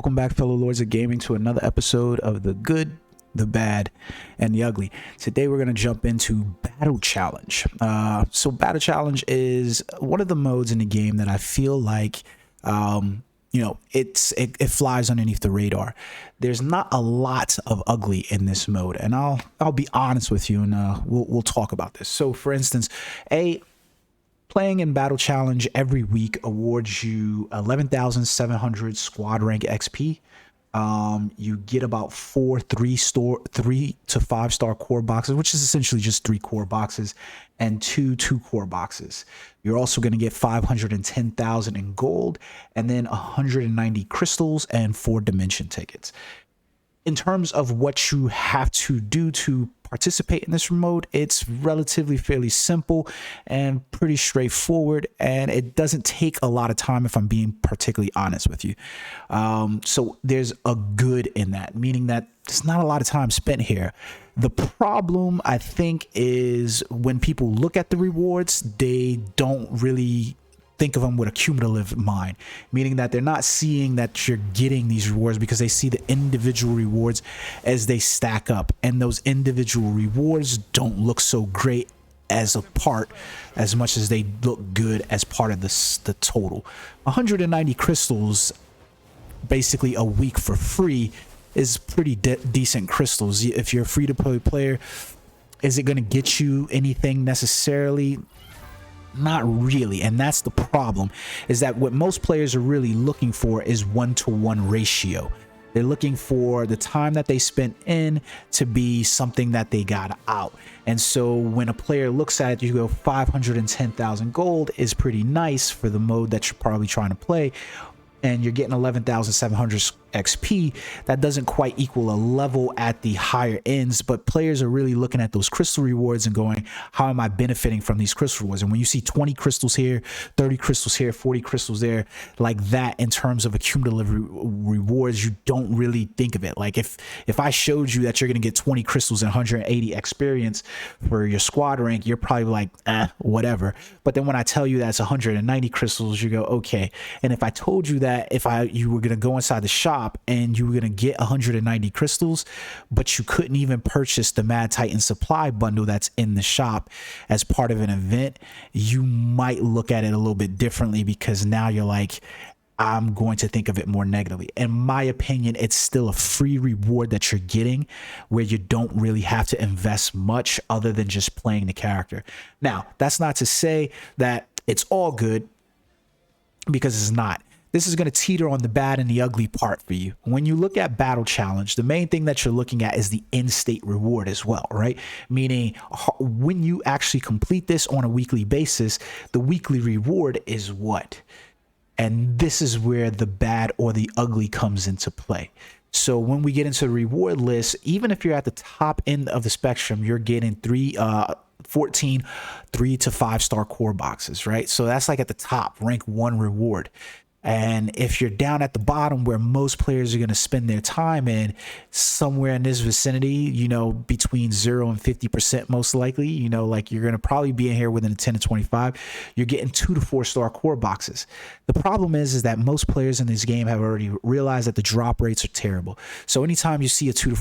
Welcome back, fellow lords of gaming, to another episode of the good, the bad, and the ugly. Today we're going to jump into Battle Challenge. So Battle Challenge is one of the modes in the game that I feel like it flies underneath the radar. There's not a lot of ugly in this mode, and I'll be honest with you, and we'll talk about this. So for instance, playing in Battle Challenge every week awards you 11,700 squad rank XP. You get about 3 to 5 star core boxes, which is essentially just 3 core boxes, and 2 core boxes. You're also going to get 510,000 in gold, and then 190 crystals and 4 dimension tickets. In terms of what you have to do to participate in this mode, it's relatively fairly simple and pretty straightforward, and it doesn't take a lot of time, if I'm being particularly honest with you. So there's a good in that, meaning that there's not a lot of time spent here. The problem, I think, is when people look at the rewards, they don't really think of them with a cumulative mind, meaning that they're not seeing that you're getting these rewards because they see the individual rewards as they stack up, and those individual rewards don't look so great as much as they look good as part of the total. 190 crystals basically a week for free is pretty decent crystals. If you're a free-to-play player, is it going to get you anything necessarily? Not really. And that's the problem, is that what most players are really looking for is 1-to-1 ratio. They're looking for the time that they spent in to be something that they got out. And so when a player looks at it, you go 510,000 gold is pretty nice for the mode that you're probably trying to play, and you're getting 11,700 XP. That doesn't quite equal a level at the higher ends, but players are really looking at those crystal rewards and going, how am I benefiting from these crystal rewards? And when you see 20 crystals here, 30 crystals here, 40 crystals there, like that, in terms of accumulative rewards, you don't really think of it. Like if I showed you that you're going to get 20 crystals and 180 experience for your squad rank, you're probably like, whatever. But then when I tell you that's 190 crystals, you go, okay. And if I told you that you were going to go inside the shop and you were going to get 190 crystals, but you couldn't even purchase the Mad Titan supply bundle that's in the shop as part of an event, you might look at it a little bit differently, because now you're like, I'm going to think of it more negatively. In my opinion, it's still a free reward that you're getting, where you don't really have to invest much other than just playing the character. Now, that's not to say that it's all good, because it's not. This is going to teeter on the bad and the ugly part for you. When you look at Battle Challenge, the main thing that you're looking at is the in-state reward as well, right? Meaning when you actually complete this on a weekly basis, the weekly reward is what? And this is where the bad or the ugly comes into play. So when we get into the reward list, even if you're at the top end of the spectrum, you're getting 14 3 to 5 star core boxes, right? So that's like at the top, rank 1 reward. And if you're down at the bottom, where most players are going to spend their time in, somewhere in this vicinity, between 0 and 50% most likely, like you're going to probably be in here within a 10 to 25, you're getting 2 to 4 star core boxes. The problem is that most players in this game have already realized that the drop rates are terrible. So anytime you see a 2 to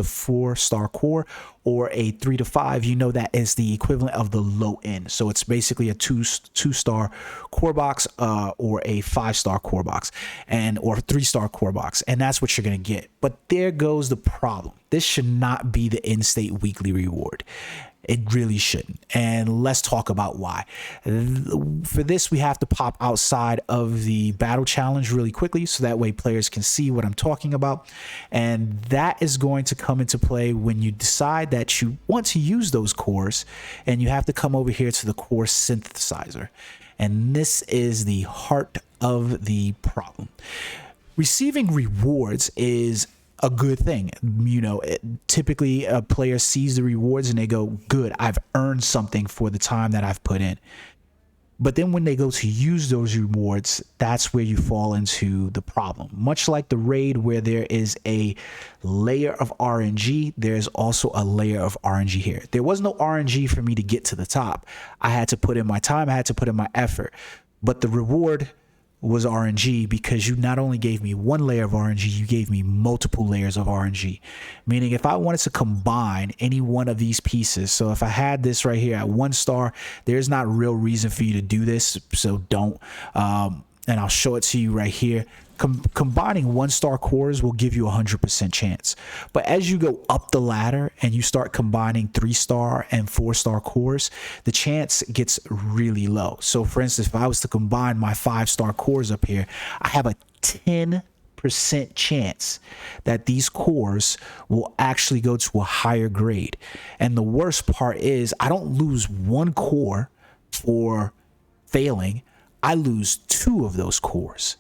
4 star core or a 3 to 5, that is the equivalent of the low end. So it's basically a 2 star core box or a 5 star core box, or 3 star core box, and that's what you're going to get. But there goes the problem. This should not be the in-state weekly reward. It really shouldn't. And let's talk about why. For this, we have to pop outside of the Battle Challenge really quickly, so that way players can see what I'm talking about. And that is going to come into play when you decide that you want to use those cores, and you have to come over here to the core synthesizer. And this is the heart of the problem. Receiving rewards is a good thing. Typically a player sees the rewards and they go, good, I've earned something for the time that I've put in. But then when they go to use those rewards, that's where you fall into the problem. Much like the raid, where there is a layer of RNG, there's also a layer of RNG here. There was no RNG for me to get to the top. I had to put in my time, I had to put in my effort. But the reward was RNG, because you not only gave me one layer of RNG, you gave me multiple layers of RNG. Meaning if I wanted to combine any one of these pieces, so if I had this right here at 1 star, there's not real reason for you to do this, so don't. And I'll show it to you right here. Combining 1-star cores will give you a 100% chance. But as you go up the ladder and you start combining 3-star and 4-star cores, the chance gets really low. So for instance, if I was to combine my 5-star cores up here, I have a 10% chance that these cores will actually go to a higher grade. And the worst part is I don't lose 1 core for failing. I lose 2 of those cores.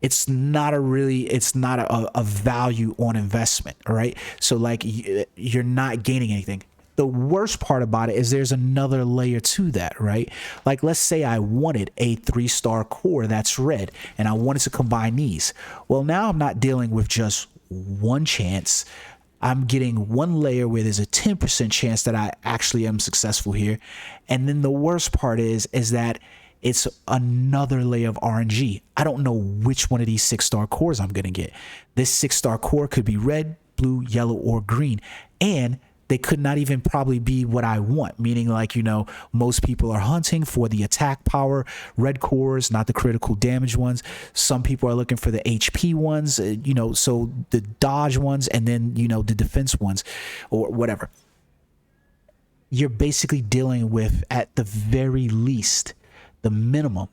It's not a value on investment, all right? So like you're not gaining anything. The worst part about it is there's another layer to that, right? Like let's say I wanted a 3-star core that's red and I wanted to combine these. Well, now I'm not dealing with just 1 chance. I'm getting 1 layer where there's a 10% chance that I actually am successful here. And then the worst part is that it's another layer of RNG. I don't know which one of these 6-star cores I'm going to get. This 6-star core could be red, blue, yellow, or green. And they could not even probably be what I want. Meaning like, you know, most people are hunting for the attack power, red cores, not the critical damage ones. Some people are looking for the HP ones, you know, so the dodge ones, and then, you know, the defense ones or whatever. You're basically dealing with, at the very least, the minimum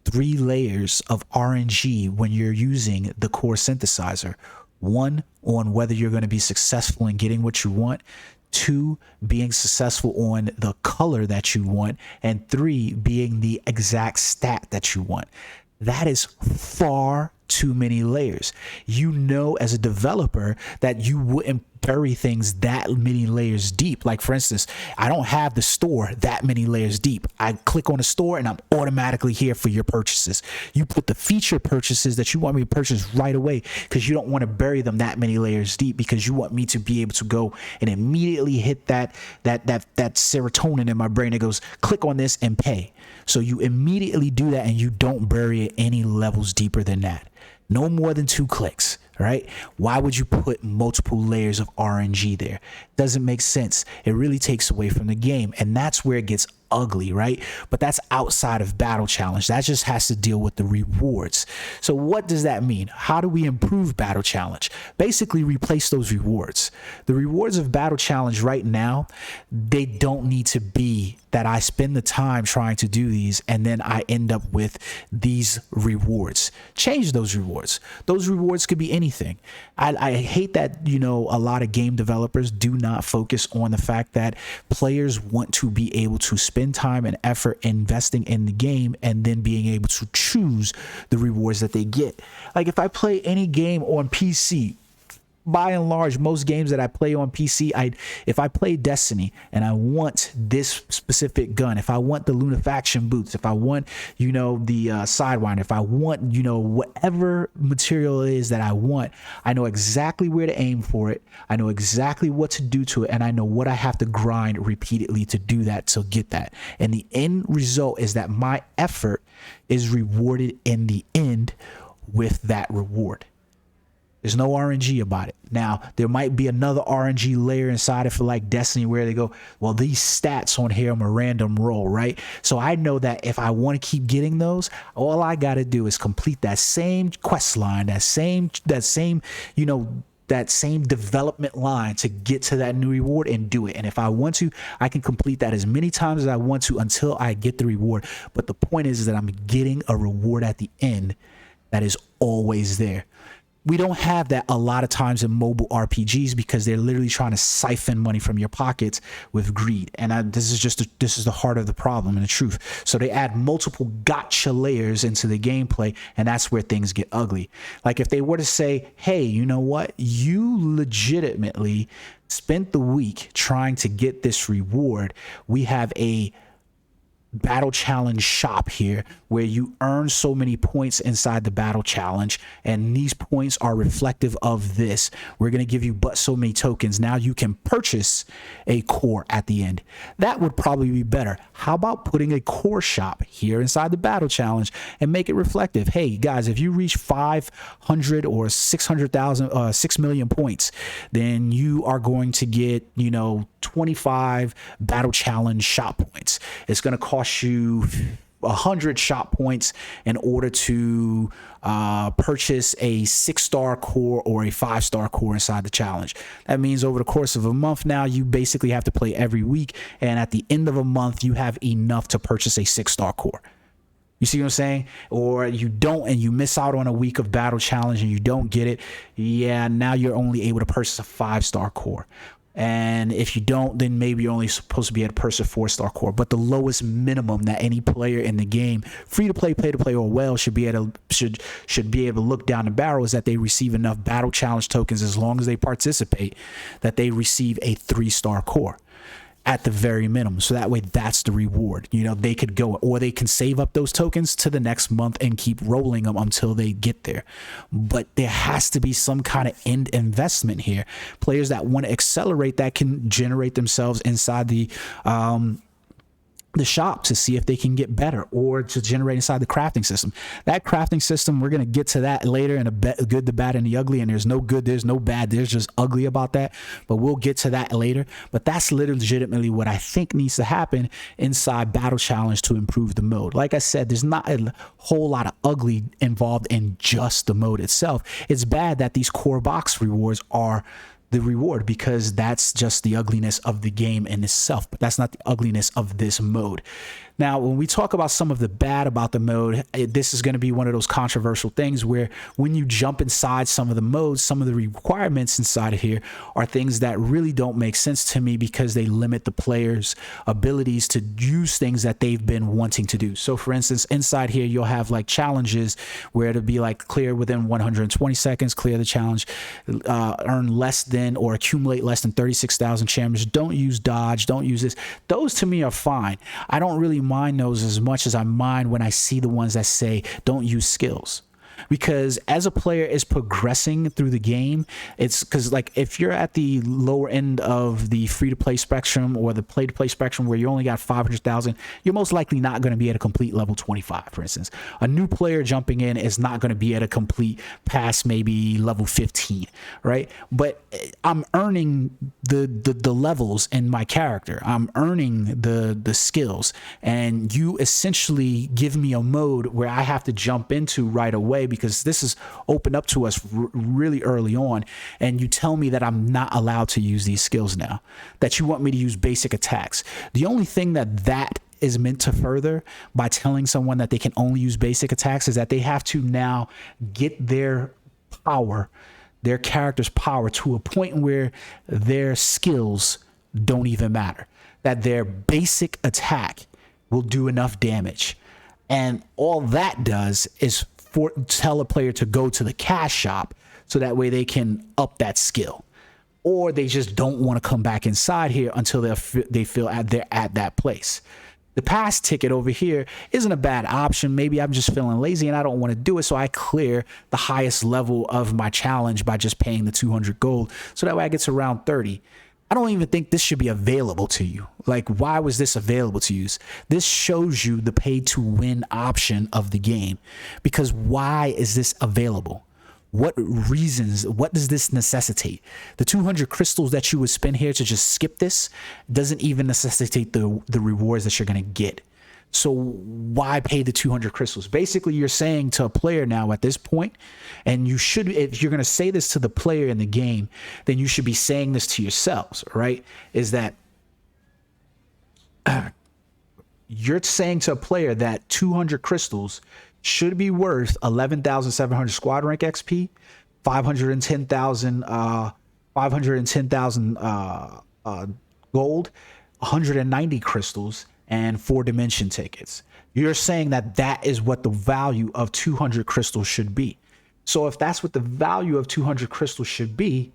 3 layers of RNG when you're using the core synthesizer. 1, on whether you're going to be successful in getting what you want. 2, being successful on the color that you want. And 3, being the exact stat that you want. That is far too many layers. You know, as a developer, that you wouldn't bury things that many layers deep. Like for instance, I don't have the store that many layers deep. I click on the store and I'm automatically here for your purchases. You put the feature purchases that you want me to purchase right away, because you don't want to bury them that many layers deep, because you want me to be able to go and immediately hit that serotonin in my brain that goes, click on this and pay. So you immediately do that and you don't bury it any levels deeper than that. No more than 2 clicks, right? Why would you put multiple layers of RNG there? Doesn't make sense. It really takes away from the game, and that's where it gets ugly, right? But that's outside of Battle Challenge. That just has to deal with the rewards. So what does that mean? How do we improve Battle Challenge? Basically replace those rewards. The rewards of Battle Challenge right now, they don't need to be that I spend the time trying to do these and then I end up with these rewards. Change those rewards. Those rewards could be anything. I hate that, you know, a lot of game developers do not focus on the fact that players want to be able to spend time and effort investing in the game and then being able to choose the rewards that they get. Like if I play any game on PC, by and large, most games that I play on PC, if I play Destiny and I want this specific gun, if I want the Lunafaction boots, if I want, you know, the Sidewinder, if I want, you know, whatever material it is that I want, I know exactly where to aim for it. I know exactly what to do to it, and I know what I have to grind repeatedly to do that, to get that. And the end result is that my effort is rewarded in the end with that reward. There's no RNG about it. Now, there might be another RNG layer inside of it, like Destiny, where they go, well, these stats on here, I'm a random roll, right? So I know that if I want to keep getting those, all I got to do is complete that same quest line, that same, you know, that same development line to get to that new reward and do it. And if I want to, I can complete that as many times as I want to until I get the reward. But the point is that I'm getting a reward at the end that is always there. We don't have that a lot of times in mobile RPGs because they're literally trying to siphon money from your pockets with greed. And this is the heart of the problem and the truth. So they add multiple gotcha layers into the gameplay, and that's where things get ugly. Like if they were to say, hey, you know what? You legitimately spent the week trying to get this reward. We have a battle challenge shop here where you earn so many points inside the battle challenge, and these points are reflective of this. We're going to give you but so many tokens. Now you can purchase a core at the end. That would probably be better. How about putting a core shop here inside the battle challenge and make it reflective? Hey guys, if you reach 500 or 600,000 6 million points, then you are going to get, you know, 25 battle challenge shop points. It's going to cost you 100 shop points in order to purchase a 6-star core or a 5-star core inside the challenge. That means over the course of a month now, you basically have to play every week, and at the end of a month you have enough to purchase a 6-star core. You see what I'm saying? Or you don't, and you miss out on a week of battle challenge and you don't get it. Yeah, now you're only able to purchase a 5-star core. And if you don't, then maybe you're only supposed to be able to purchase a 4-star core. But the lowest minimum that any player in the game, free to play, pay to play, or well, should be able to look down the barrel is that they receive enough battle challenge tokens, as long as they participate, that they receive a 3-star core at the very minimum. So that way, that's the reward. You know, they could go, or they can save up those tokens to the next month and keep rolling them until they get there. But there has to be some kind of end investment here. Players that want to accelerate that can generate themselves inside the shop to see if they can get better, or to generate inside the crafting system. That crafting system, we're going to get to that later in a good, the bad, and the ugly. And there's no good, there's no bad, there's just ugly about that. But we'll get to that later. But that's legitimately what I think needs to happen inside Battle Challenge to improve the mode. Like I said, there's not a whole lot of ugly involved in just the mode itself. It's bad that these core box rewards are the reward, because that's just the ugliness of the game in itself, but that's not the ugliness of this mode. Now, when we talk about some of the bad about the mode, this is going to be one of those controversial things where when you jump inside some of the modes, some of the requirements inside of here are things that really don't make sense to me, because they limit the player's abilities to use things that they've been wanting to do. So for instance, inside here, you'll have like challenges where it'll be like clear within 120 seconds, clear the challenge, earn less than or accumulate less than 36,000 champions. Don't use dodge, don't use this. Those to me are fine. I don't really mind those as much as I mind when I see the ones that say don't use skills. Because as a player is progressing through the game, it's because, like, if you're at the lower end of the free-to-play spectrum or the play-to-play spectrum where you only got 500,000, you're most likely not going to be at a complete level 25, for instance. A new player jumping in is not going to be at a complete past maybe level 15, right? But I'm earning the levels in my character. I'm earning the skills, and you essentially give me a mode where I have to jump into right away, because this is opened up to us really early on, and you tell me that I'm not allowed to use these skills now, that you want me to use basic attacks. The only thing that is meant to further by telling someone that they can only use basic attacks is that they have to now get their power, their character's power, to a point where their skills don't even matter, that their basic attack will do enough damage. And all that does is tell a player to go to the cash shop so that way they can up that skill, or they just don't want to come back inside here until they feel they're at that place. The pass ticket over here isn't a bad option. Maybe I'm just feeling lazy and I don't want to do it, so I clear the highest level of my challenge by just paying the 200 gold, so that way I get to round 30. I don't even think this should be available to you. Like, why was this available to you? This shows you the pay to win option of the game, because why is this available? What reasons, what does this necessitate? The 200 crystals that you would spend here to just skip this doesn't even necessitate the rewards that you're going to get. So why pay the 200 crystals? Basically, you're saying to a player now at this point, and you should, if you're going to say this to the player in the game, then you should be saying this to yourselves, right? Is that you're saying to a player that 200 crystals should be worth 11,700 squad rank XP, 510,000 gold, 190 crystals, and 4 dimension tickets. You're saying that that is what the value of 200 crystals should be. So if that's what the value of 200 crystals should be,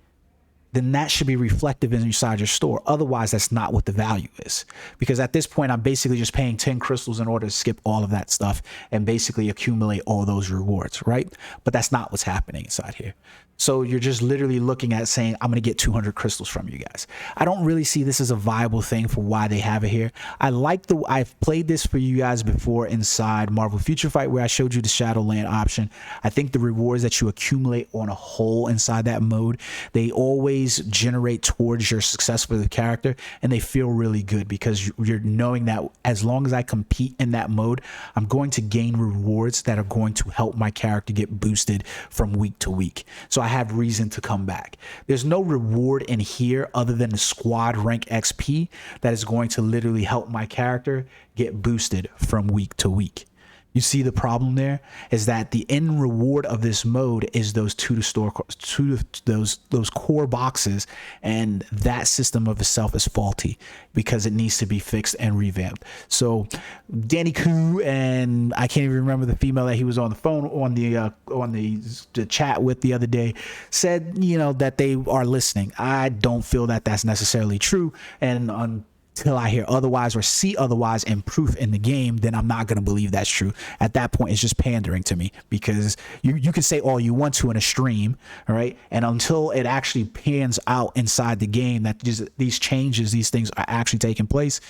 then that should be reflective inside your store. Otherwise, that's not what the value is. Because at this point, I'm basically just paying 10 crystals in order to skip all of that stuff and basically accumulate all those rewards, right? But that's not what's happening inside here. So you're just literally looking at saying, I'm going to get 200 crystals from you guys. I don't really see this as a viable thing for why they have it here. I've played this for you guys before inside Marvel Future Fight, where I showed you the Shadowland option. I think the rewards that you accumulate on a whole inside that mode, they always generate towards your success for the character, and they feel really good because you're knowing that as long as I compete in that mode, I'm going to gain rewards that are going to help my character get boosted from week to week. So I have reason to come back. There's no reward in here other than the squad rank XP that is going to literally help my character get boosted from week to week. You see the problem there is that the end reward of this mode is those those core boxes, and that system of itself is faulty because it needs to be fixed and revamped. So Danny Koo, and I can't even remember the female that he was on the phone on the chat with the other day, said, you know, that they are listening. I don't feel that that's necessarily true, and until I hear otherwise or see otherwise in proof in the game, then I'm not going to believe that's true. At that point, it's just pandering to me, because you can say all you want to in a stream, all right? And until it actually pans out inside the game that these changes, these things are actually taking place,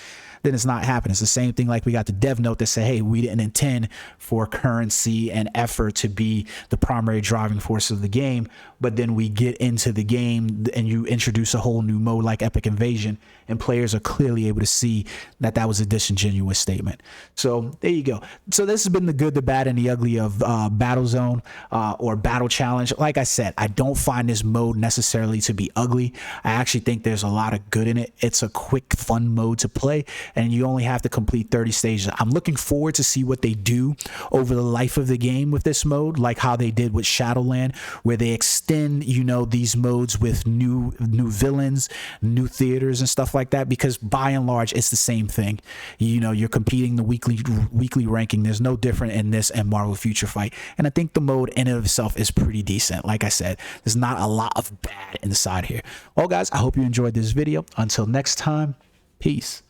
then it's not happening. It's the same thing like we got the dev note that said, hey, we didn't intend for currency and effort to be the primary driving force of the game, but then we get into the game and you introduce a whole new mode like Epic Invasion, and players are clearly able to see that that was a disingenuous statement. So there you go. So this has been the good, the bad, and the ugly of Battle Zone or Battle Challenge. Like I said, I don't find this mode necessarily to be ugly. I actually think there's a lot of good in it. It's a quick, fun mode to play, and you only have to complete 30 stages. I'm looking forward to see what they do over the life of the game with this mode, like how they did with Shadowland, where they extend, you know, these modes with new villains, new theaters and stuff like that, because by and large it's the same thing. You know, you're competing the weekly ranking. There's no different in this and Marvel Future Fight, and I think the mode in and of itself is pretty decent. Like I said, there's not a lot of bad inside here. Well guys, I hope you enjoyed this video. Until next time, peace.